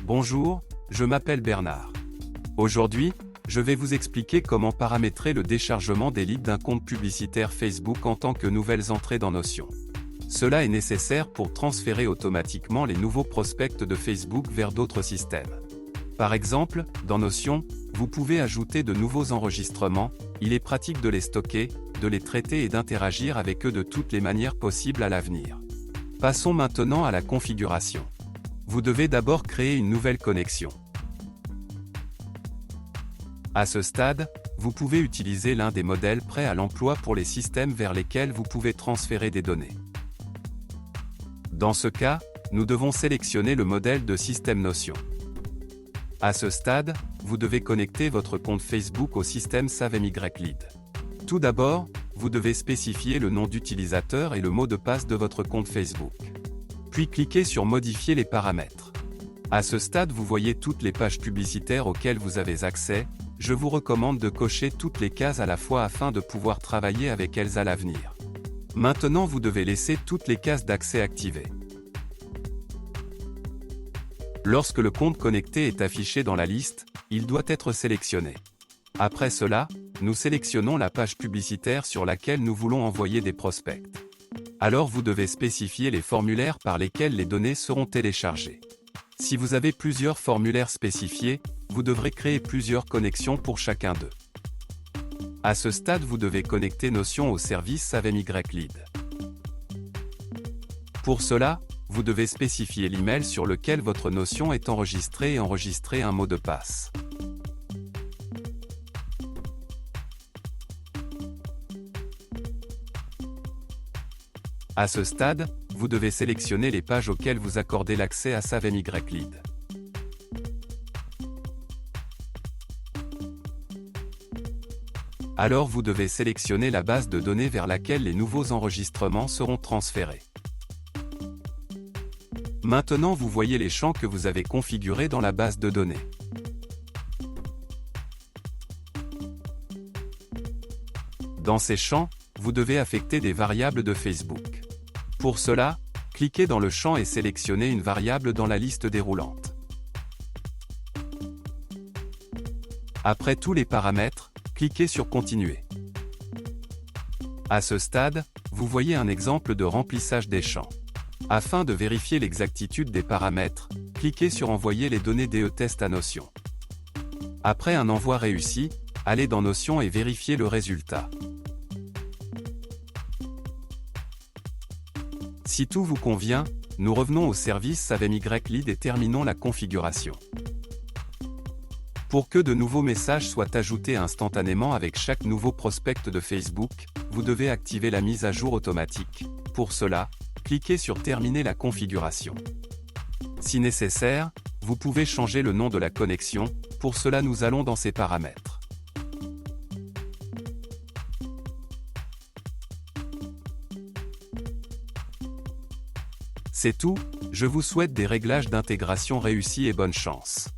Bonjour, je m'appelle Bernard. Aujourd'hui, je vais vous expliquer comment paramétrer le déchargement des leads d'un compte publicitaire Facebook en tant que nouvelles entrées dans Notion. Cela est nécessaire pour transférer automatiquement les nouveaux prospects de Facebook vers d'autres systèmes. Par exemple, dans Notion, vous pouvez ajouter de nouveaux enregistrements, il est pratique de les stocker, de les traiter et d'interagir avec eux de toutes les manières possibles à l'avenir. Passons maintenant à la configuration. Vous devez d'abord créer une nouvelle connexion. À ce stade, vous pouvez utiliser l'un des modèles prêts à l'emploi pour les systèmes vers lesquels vous pouvez transférer des données. Dans ce cas, nous devons sélectionner le modèle de système Notion. À ce stade, vous devez connecter votre compte Facebook au système SaveMyLead. Tout d'abord, vous devez spécifier le nom d'utilisateur et le mot de passe de votre compte Facebook. Puis cliquez sur Modifier les paramètres. À ce stade, vous voyez toutes les pages publicitaires auxquelles vous avez accès. Je vous recommande de cocher toutes les cases à la fois afin de pouvoir travailler avec elles à l'avenir. Maintenant, vous devez laisser toutes les cases d'accès activées. Lorsque le compte connecté est affiché dans la liste, il doit être sélectionné. Après cela, nous sélectionnons la page publicitaire sur laquelle nous voulons envoyer des prospects. Alors vous devez spécifier les formulaires par lesquels les données seront téléchargées. Si vous avez plusieurs formulaires spécifiés, vous devrez créer plusieurs connexions pour chacun d'eux. À ce stade, vous devez connecter Notion au service SaveMyLead. Pour cela, vous devez spécifier l'email sur lequel votre Notion est enregistrée et enregistrer un mot de passe. À ce stade, vous devez sélectionner les pages auxquelles vous accordez l'accès à SaveMyLead. Alors vous devez sélectionner la base de données vers laquelle les nouveaux enregistrements seront transférés. Maintenant vous voyez les champs que vous avez configurés dans la base de données. Dans ces champs, vous devez affecter des variables de Facebook. Pour cela, cliquez dans le champ et sélectionnez une variable dans la liste déroulante. Après tous les paramètres, cliquez sur Continuer. À ce stade, vous voyez un exemple de remplissage des champs. Afin de vérifier l'exactitude des paramètres, cliquez sur Envoyer les données DE-Test à Notion. Après un envoi réussi, allez dans Notion et vérifiez le résultat. Si tout vous convient, nous revenons au service SaveMyLead et terminons la configuration. Pour que de nouveaux messages soient ajoutés instantanément avec chaque nouveau prospect de Facebook, vous devez activer la mise à jour automatique. Pour cela, cliquez sur Terminer la configuration. Si nécessaire, vous pouvez changer le nom de la connexion. Pour cela, nous allons dans ces paramètres. C'est tout, je vous souhaite des réglages d'intégration réussis et bonne chance.